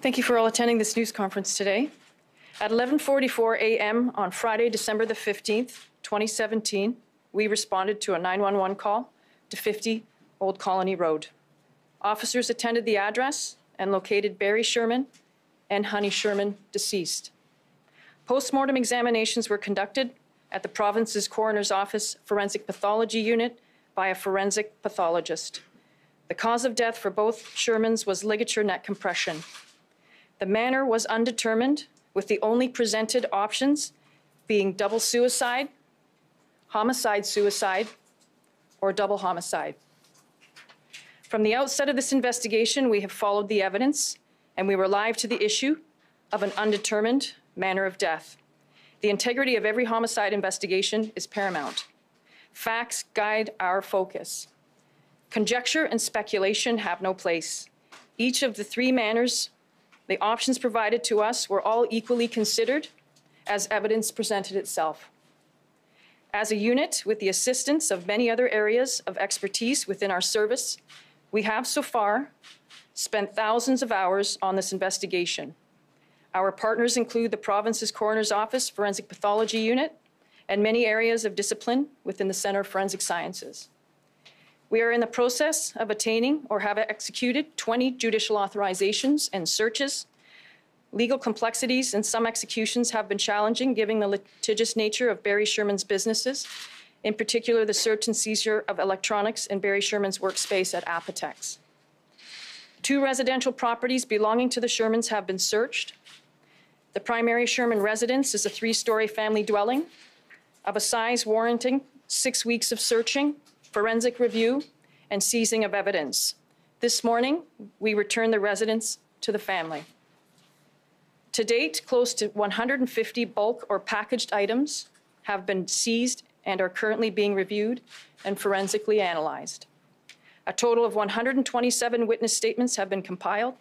Thank you for all attending this news conference today. At 11:44 a.m. on Friday, December the 15th, 2017, we responded to a 911 call to 50 Old Colony Road. Officers attended the address and located Barry Sherman and Honey Sherman deceased. Post-mortem examinations were conducted at the province's coroner's office forensic pathology unit by a forensic pathologist. The cause of death for both Shermans was ligature neck compression. The manner was undetermined, with the only presented options being double suicide, homicide-suicide, or double homicide. From the outset of this investigation, we have followed the evidence, and we were alive to the issue of an undetermined manner of death. The integrity of every homicide investigation is paramount. Facts guide our focus. Conjecture and speculation have no place. Each of the three manners, the options provided to us, were all equally considered as evidence presented itself. As a unit, with the assistance of many other areas of expertise within our service, we have so far spent thousands of hours on this investigation. Our partners include the province's coroner's office forensic pathology unit and many areas of discipline within the Centre of Forensic Sciences. We are in the process of attaining or have executed 20 judicial authorizations and searches. Legal complexities in some executions have been challenging, given the litigious nature of Barry Sherman's businesses, in particular the search and seizure of electronics in Barry Sherman's workspace at Apotex. 2 residential properties belonging to the Shermans have been searched. The primary Sherman residence is a 3-story family dwelling of a size warranting 6 weeks of searching, forensic review, and seizing of evidence. This morning, we returned the residence to the family. To date, close to 150 bulk or packaged items have been seized and are currently being reviewed and forensically analyzed. A total of 127 witness statements have been compiled,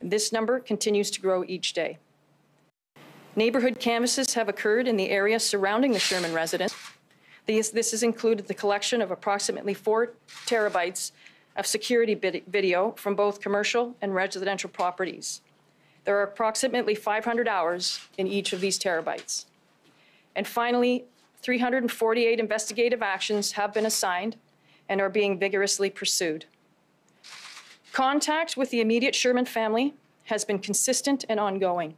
and this number continues to grow each day. Neighborhood canvasses have occurred in the area surrounding the Sherman residence. This has included the collection of approximately 4 terabytes of security video from both commercial and residential properties. There are approximately 500 hours in each of these terabytes. And finally, 348 investigative actions have been assigned and are being vigorously pursued. Contact with the immediate Sherman family has been consistent and ongoing.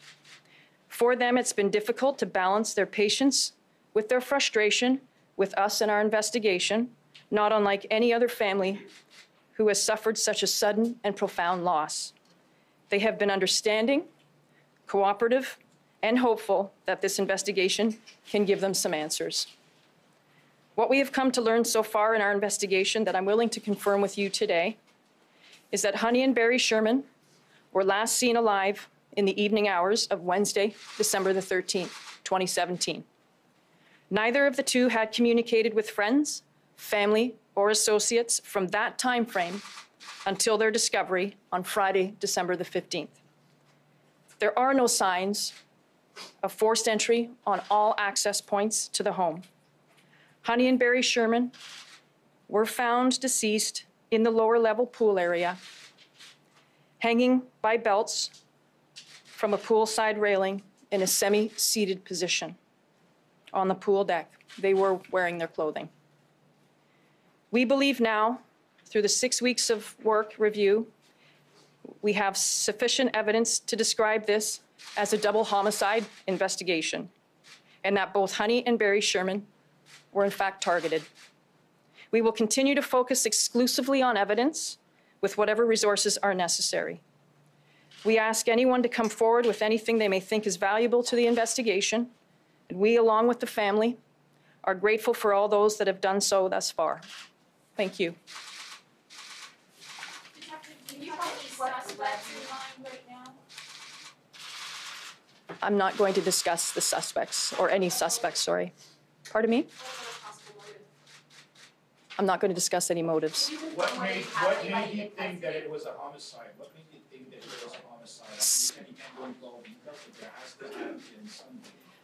For them, it's been difficult to balance their patience with their frustration with us and our investigation, not unlike any other family who has suffered such a sudden and profound loss. They have been understanding, cooperative, and hopeful that this investigation can give them some answers. What we have come to learn so far in our investigation that I'm willing to confirm with you today is that Honey and Barry Sherman were last seen alive in the evening hours of Wednesday, December the 13th, 2017. Neither of the two had communicated with friends, family, or associates from that time frame until their discovery on Friday, December the 15th. There are no signs of forced entry on all access points to the home. Honey and Barry Sherman were found deceased in the lower level pool area, hanging by belts from a poolside railing in a semi-seated position on the pool deck. They were wearing their clothing. We believe now, through the 6 weeks of work review, we have sufficient evidence to describe this as a double homicide investigation, and that both Honey and Barry Sherman were in fact targeted. We will continue to focus exclusively on evidence with whatever resources are necessary. We ask anyone to come forward with anything they may think is valuable to the investigation, and we, along with the family, are grateful for all those that have done so thus far. Thank you. I'm not going to discuss the suspects, or any suspects, sorry. Pardon me? I'm not going to discuss any motives. What made you think that it was a homicide? What made you think that it was a homicide?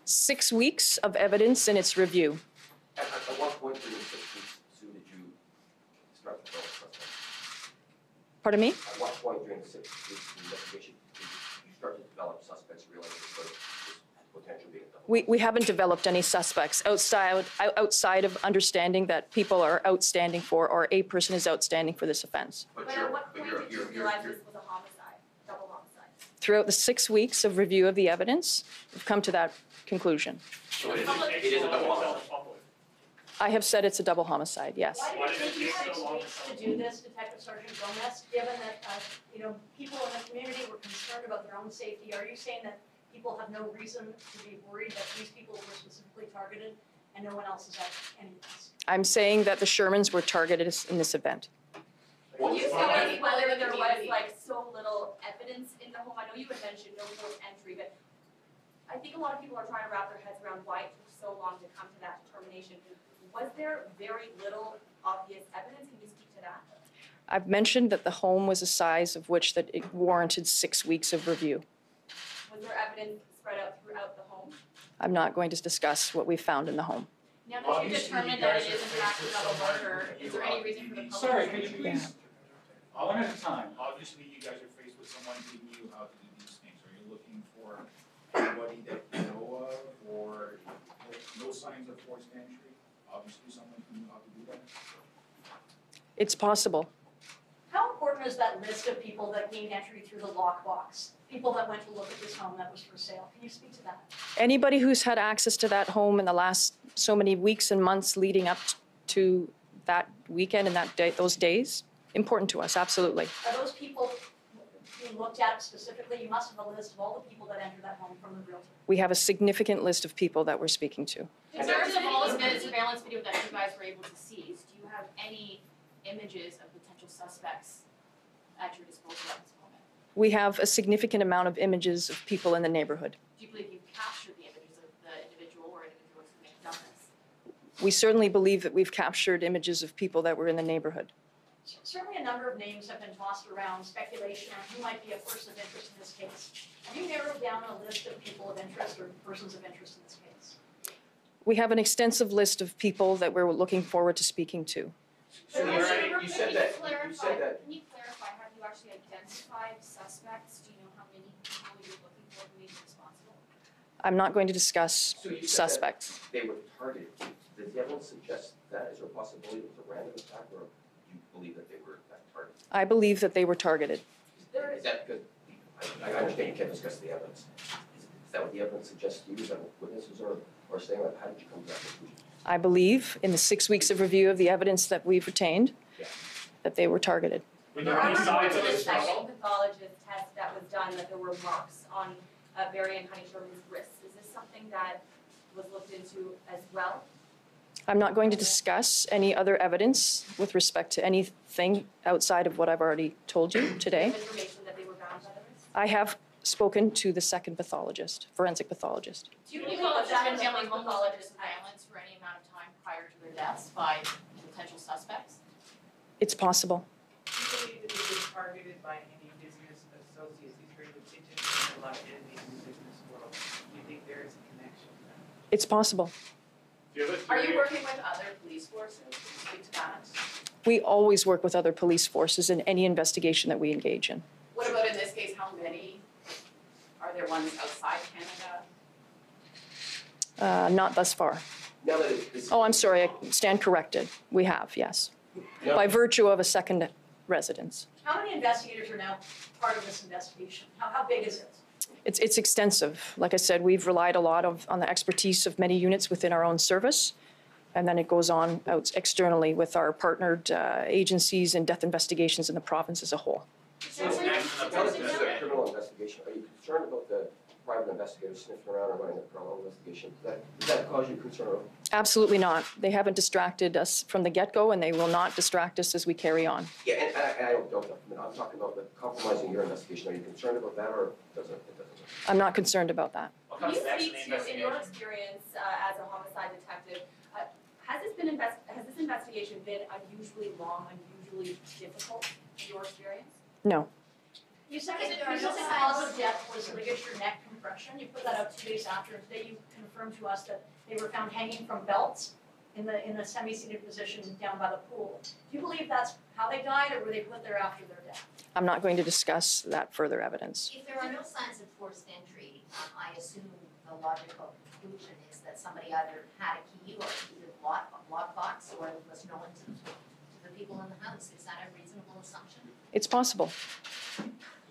6 weeks of evidence in its review. At what point during 6 weeks did you start the suspect? Pardon me? At what point during 6 weeks of investigation did develop suspects realizing this potential being a double? We haven't developed any suspects outside of understanding that people are outstanding for, or a person is outstanding for this offense. But at what point did you realize this was a homicide, double homicide? Throughout the 6 weeks of review of the evidence, we've come to that conclusion. So it is a double homicide. I have said it's a double homicide, yes. Why did it take you 6 weeks to do this, Detective Sergeant Gomez, given that, people in the community were concerned about their own safety? Are you saying that people have no reason to be worried that these people were specifically targeted and no one else is at any risk? I'm saying that the Shermans were targeted in this event. Can you tell us whether there was like so little evidence in the home? I know you had mentioned no forced entry, but I think a lot of people are trying to wrap their heads around why it took so long to come to that determination. Was there very little obvious evidence? Can you speak to that? I've mentioned that the home was a size of which that it warranted 6 weeks of review. Was there evidence spread out throughout the home? I'm not going to discuss what we found in the home. Now that you've determined that it is in fact a double murder, is there any reason for the public? Sorry, can you please? One at a time. Obviously, you guys are faced with someone who knew how to do these things. Are you looking for anybody that you know of, or no signs of forced entry? Obviously, someone who knew how to do that. It's possible. How important is that list of people that gained entry through the lockbox? People that went to look at this home that was for sale? Can you speak to that? Anybody who's had access to that home in the last so many weeks and months leading up to that weekend and that day, those days, important to us, absolutely. Are those people being looked at specifically? You must have a list of all the people that entered that home from the realtor. We have a significant list of people that we're speaking to. In terms of all the surveillance video that you guys were able to seize, do you have any images of potential suspects at your disposal at this moment? We have a significant amount of images of people in the neighborhood. Do you believe you've captured the images of the individual or individuals who may have done this? We certainly believe that we've captured images of people that were in the neighborhood. Certainly a number of names have been tossed around, speculation on who might be a person of interest in this case. Have you narrowed down a list of people of interest or persons of interest in this case? We have an extensive list of people that we're looking forward to speaking to. So you said that, you said that. Can you clarify, have you actually identified suspects? Do you know how many people you're looking for who may be responsible? I'm not going to discuss So you said suspects. that they were targeted. Does the evidence suggest that? Is there a possibility it was a random attack, or do you believe that they were targeted? I believe that they were targeted. Is that good? I understand you can't discuss the evidence. Is that what the evidence suggests to you? Is that what witnesses are saying? Like, how did you come to that conclusion? I believe in the 6 weeks of review of the evidence that we've retained, that they were targeted. Were there any signs of a The struggle? second pathologist test that was done, that there were marks on Barry and Honey Sherman's wrists. Is this something that was looked into as well? I'm not going to discuss any other evidence with respect to anything outside of what I've already told you today. Information that they were bound by the wrist? I have spoken to the second pathologist, forensic pathologist. Do you believe that that was family pathologist surveillance for any amount of time prior to their deaths by potential suspects? It's possible. Do you believe that they were targeted by any business associates? These very litigious and a lot of enemies in the business world. Do you think there is a connection? It's possible. Do you have a Are you theory? working with other police forces? Can you speak to that? We always work with other police forces in any investigation that we engage in. What about in this case, how many? Are there ones outside Canada? Not thus far. Now that it's Oh, I'm sorry, I stand corrected. We have, yes. By virtue of a second residence. How many investigators are now part of this investigation? How big is it? It's extensive. Like I said, we've relied a lot on the expertise of many units within our own service. And then it goes on out externally with our partnered agencies and death investigations in the province as a whole. So now that this is a criminal investigation, are you concerned about the private investigators sniffing around or running a criminal investigation? Does that cause you concern? Absolutely not. They haven't distracted us from the get-go, and they will not distract us as we carry on. Yeah, and I don't know. I'm talking about the compromising your investigation. Are you concerned about that, or doesn't it? I'm not concerned about that. What Can comes you next in speak the to, in your investigation? experience as a homicide detective, has this investigation been unusually long, unusually difficult in your experience? No. You said that the usual cause of death was ligature neck compression. You put that out 2 days after. Today you confirmed to us that they were found hanging from belts in the semi-seated position down by the pool. Do you believe that's how they died, or were they put there after their death? I'm not going to discuss that further evidence. If there are no signs of forced entry, I assume the logical conclusion is that somebody either had a key or either a lockbox or was known to the people in the house. Is that a reasonable assumption? It's possible.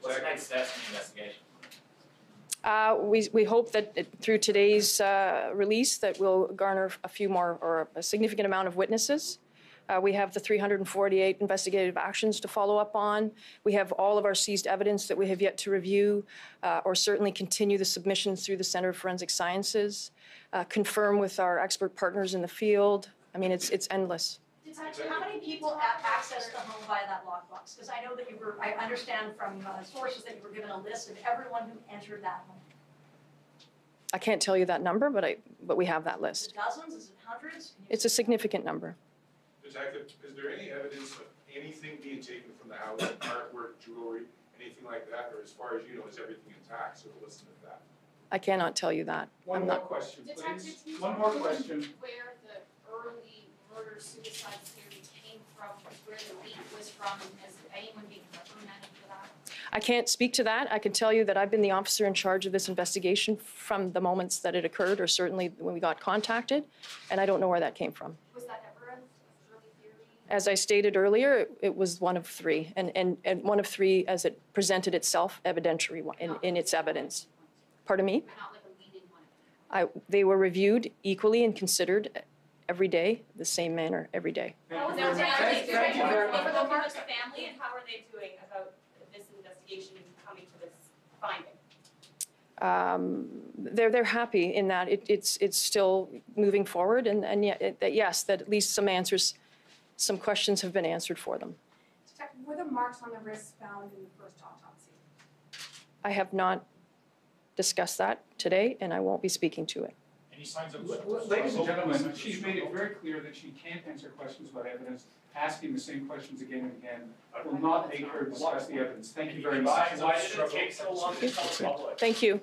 What's the next steps in the investigation? We hope that through today's release that we'll garner a few more or a significant amount of witnesses. We have the 348 investigative actions to follow up on. We have all of our seized evidence that we have yet to review or certainly continue the submissions through the Center of Forensic Sciences, confirm with our expert partners in the field. I mean, it's endless. Detective, how many people accessed the home via that lockbox? Because I know that I understand from sources that you were given a list of everyone who entered that home. I can't tell you that number, but we have that Is list. it dozens? Is it hundreds? It's a significant number. Detective, is there any evidence of anything being taken from the house, artwork, jewelry, anything like that, or as far as you know, is everything intact, so to listen to that? I cannot tell you that. One I'm more not- question, Detective, please. do you One more know question. where the early murder-suicide theory came from, where the leak was from, and has anyone been reprimanded for that? I can't speak to that. I can tell you that I've been the officer in charge of this investigation from the moments that it occurred, or certainly when we got contacted, and I don't know where that came from. Was that ever an early theory? As I stated earlier, it was one of three, and one of three as it presented itself evidentiary in its evidence. Pardon me? Not like a leading one. They were reviewed equally and considered every day, the same manner every day. How Thank are you they very much. doing? Thank you very much. What about Mark's family, and how are they doing about this investigation coming to this finding? They're happy in that it's still moving forward, and yet yes, that at least some answers, some questions have been answered for them. Detective, were the marks on the wrists found in the first autopsy? I have not discussed that today, and I won't be speaking to it. Any signs of? Ladies and gentlemen, she's made it very clear that she can't answer questions about evidence. Asking the same questions again and again will not make her discuss the evidence. Thank you very much. Why did it take so long to tell the public? Thank you.